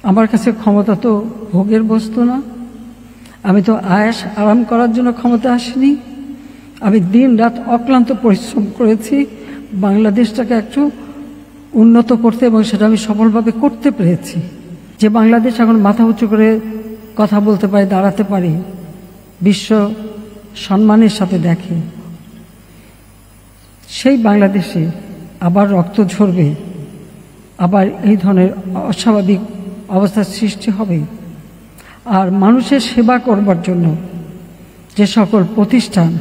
আমার কাছে ক্ষমতা তো ভোগের বস্তু না। আমি তো আয়েশ আরাম করার জন্য ক্ষমতা আসিনি। আমি দিন রাত অক্লান্ত পরিশ্রম করেছি বাংলাদেশটাকে একটু উন্নত করতে, এবং সেটা আমি সফলভাবে করতে পেরেছি। যে বাংলাদেশ এখন মাথা উঁচু করে কথা বলতে পারে, দাঁড়াতে পারে, বিশ্ব সম্মানের সাথে দেখে, সেই বাংলাদেশে আবার রক্ত ঝরবে, আবার এই ধরনের অস্বাভাবিক অবস্থার সৃষ্টি হবে। আর মানুষের সেবা করবার জন্য যে সকল প্রতিষ্ঠান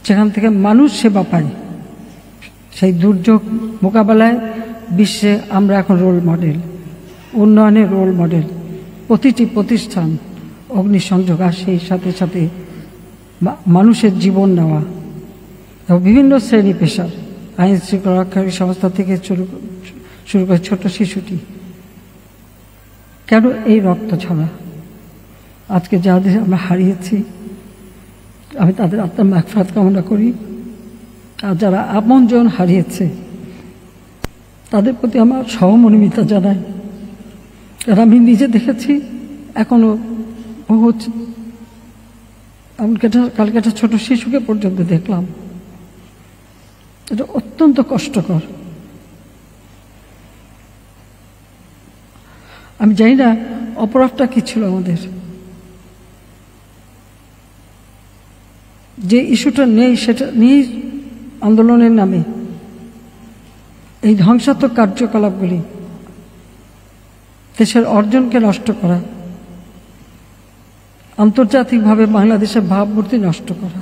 যেখান থেকে মানুষ সেবা পায়, সেই দুর্যোগ মোকাবেলায় বিশ্বে আমরা এখন রোল মডেল, উন্নয়নের রোল মডেল। প্রতিটি প্রতিষ্ঠান অগ্নিসংযোগ, আর সেই সাথে সাথে মানুষের জীবন নেওয়া, এবং বিভিন্ন শ্রেণী পেশার আইন শৃঙ্খলা রক্ষাকারী সংস্থা থেকে শুরু করে ছোট শিশুটি। কেন এই রক্ত ঝরা? আজকে যাদের আমরা হারিয়েছি, আমি তাদের আত্মার মাগফিরাত কামনা করি। আর যারা আপনজন হারিয়েছে তাদের প্রতি আমার সহমর্মিতা জানাই। আর আমি নিজে দেখেছি, এখনো বহু, এমনকি কালকে একটা ছোট শিশুকে পর্যন্ত দেখলাম। এটা অত্যন্ত কষ্টকর। আমি জানি না অপরাধটা কি ছিল আমাদের, যে ইস্যুটা নেই সেটা নিয়েই আন্দোলনের নামে এই ধ্বংসাত্মক কার্যকলাপগুলি, দেশের অর্জনকে নষ্ট করা, আন্তর্জাতিকভাবে বাংলাদেশের ভাবমূর্তি নষ্ট করা।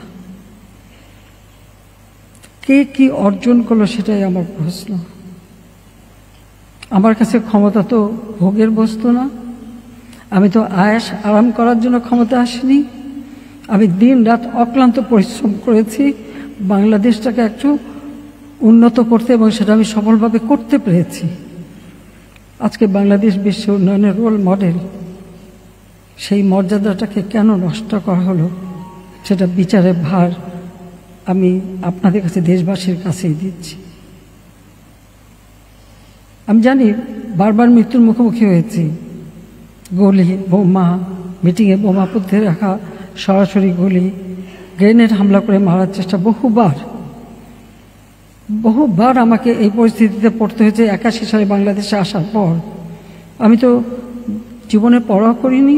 কে কি অর্জন করলো সেটাই আমার প্রশ্ন। আমার কাছে ক্ষমতা তো ভোগের বস্তু না। আমি তো আয়েশ আরাম করার জন্য ক্ষমতা আসিনি। আমি দিন রাত অক্লান্ত পরিশ্রম করেছি বাংলাদেশটাকে একটু উন্নত করতে, এবং সেটা আমি সফলভাবে করতে পেরেছি। আজকে বাংলাদেশ বিশ্ব উন্নয়নের রোল মডেল, সেই মর্যাদাটাকে কেন নষ্ট করা হলো, সেটা বিচারের ভার আমি আপনাদের কাছে, দেশবাসীর কাছেই দিচ্ছি। আমি জানি বারবার মৃত্যুর মুখোমুখি হয়েছি। গুলি, বোমা, মিটিংয়ে বোমা পুঁতে রাখা, সরাসরি গুলি, গ্রেনেড হামলা করে মারার চেষ্টা, বহুবার আমাকে এই পরিস্থিতিতে পড়তে হয়েছে 81 সালে বাংলাদেশে আসার পর। আমি তো জীবনে পরোয়া করিনি।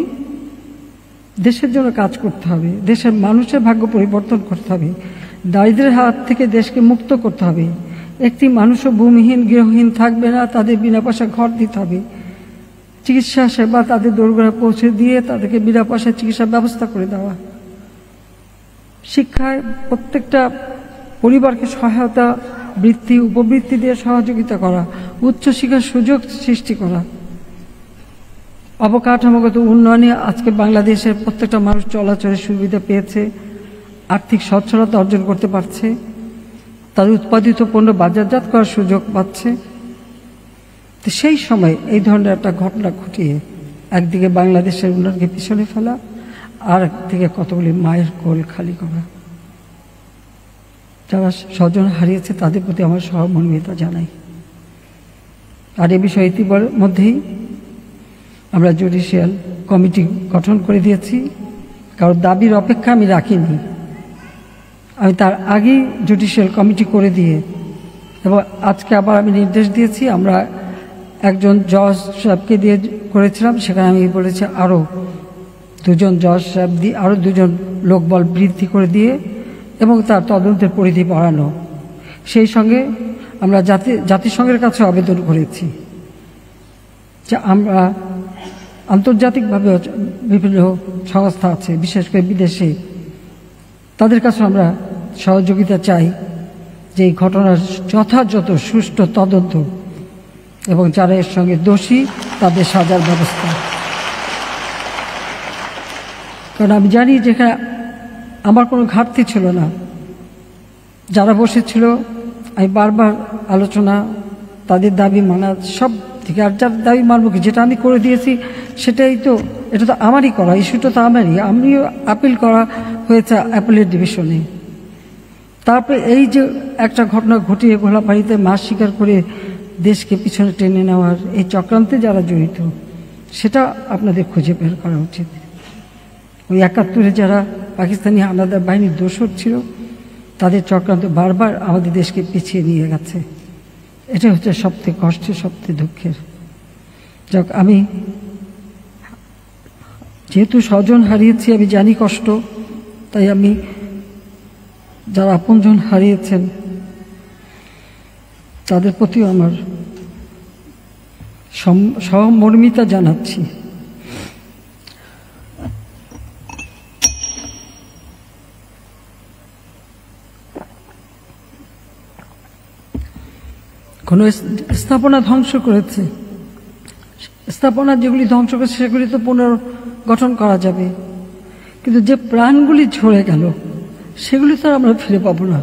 দেশের জন্য কাজ করতে হবে, দেশের মানুষের ভাগ্য পরিবর্তন করতে হবে, দারিদ্র্যের হাত থেকে দেশকে মুক্ত করতে হবে। একটি মানুষও ভূমিহীন, গৃহহীন থাকবে না, তাদের বিনা পয়সা ঘর দিতে হবে, চিকিৎসা সেবা তাদের দোরগোড়ায় পৌঁছে দিয়ে তাদেরকে বিনা পয়সায় চিকিৎসার ব্যবস্থা করে দেওয়া, শিক্ষায় প্রত্যেকটা পরিবারকে সহায়তা, বৃত্তি, উপবৃত্তি দিয়ে সহযোগিতা করা, উচ্চশিক্ষার সুযোগ সৃষ্টি করা, অবকাঠামোগত উন্নয়নে আজকে বাংলাদেশের প্রত্যেকটা মানুষ চলাচলের সুবিধা পেয়েছে, আর্থিক সচ্ছলতা অর্জন করতে পারছে, তাদের উৎপাদিত পণ্য বাজারজাত করার সুযোগ পাচ্ছে। তো সেই সময় এই ধরনের একটা ঘটনা ঘটিয়ে একদিকে বাংলাদেশের উন্নয়নকে পিছনে ফেলা, আর একদিকে কতগুলি মায়ের কোল খালি করা। যারা স্বজন হারিয়েছে তাদের প্রতি আমার সহমর্মিতা জানাই। আর এ বিষয়ে ইতিমধ্যেই আমরা জুডিশিয়াল কমিটি গঠন করে দিয়েছি। কারণ দাবির অপেক্ষা আমি রাখিনি, আমি তার আগেই জুডিশিয়াল কমিটি করে দিয়ে, এবং আজকে আবার আমি নির্দেশ দিয়েছি। আমরা একজন জজ সাহেবকে দিয়ে করেছিলাম, সেখানে আমি বলেছি আরও 2জন জজ সাহেব দিয়ে, আরও 2জন লোকবল বৃদ্ধি করে দিয়ে, এবং তার তদন্তের পরিধি বাড়ানো। সেই সঙ্গে আমরা জাতিসংঘের কাছে আবেদন করেছি যে আমরা আন্তর্জাতিকভাবে বিভিন্ন সংস্থা আছে, বিশেষ করে বিদেশে, তাদের কাছে আমরা সহযোগিতা চাই যে এই ঘটনার যথাযথ সুষ্ঠু তদন্ত, এবং যারা এর সঙ্গে দোষী তাদের সাজার ব্যবস্থা। কারণ আমি জানি যেখানে আমার কোনো ঘাটতি ছিল না, যারা বসেছিল আমি বারবার আলোচনা, তাদের দাবি মানা, সব থেকে। আর যার দাবি মানব কি, যেটা আমি করে দিয়েছি সেটাই তো, এটা তো আমারই করা, ইস্যুটা তো আমারই, আমিও আপিল করা হয়েছে অ্যাপেলের ডিভিশনে। তারপরে এই যে একটা ঘটনা ঘটিয়ে ঘোলাপাড়িতে মাছ শিকার করে দেশকে পিছনে টেনে নেওয়ার এই চক্রান্তে যারা জড়িত, সেটা আপনাদের খুঁজে বের করা উচিত। ওই 71-এ যারা পাকিস্তানি হানাদার বাহিনীর দোসর ছিল, তাদের চক্রান্ত বারবার আমাদের দেশকে পিছিয়ে নিয়ে গেছে। এটা হচ্ছে সবথেকে কষ্টের, সবথেকে দুঃখের। যাক, আমি যেহেতু স্বজন হারিয়েছি, আমি জানি কষ্ট, তাই আমি যারা আপনজন হারিয়েছেন তাদের প্রতিও আমার সহমর্মিতা জানাচ্ছি। কোনো স্থাপনা ধ্বংস করেছে, স্থাপনা যেগুলি ধ্বংস করেছে সেগুলি তো পুনর্গঠন করা যাবে, কিন্তু যে প্রাণগুলি ঝরে গেল সেগুলি তো আমরা ফিরে পাবো না।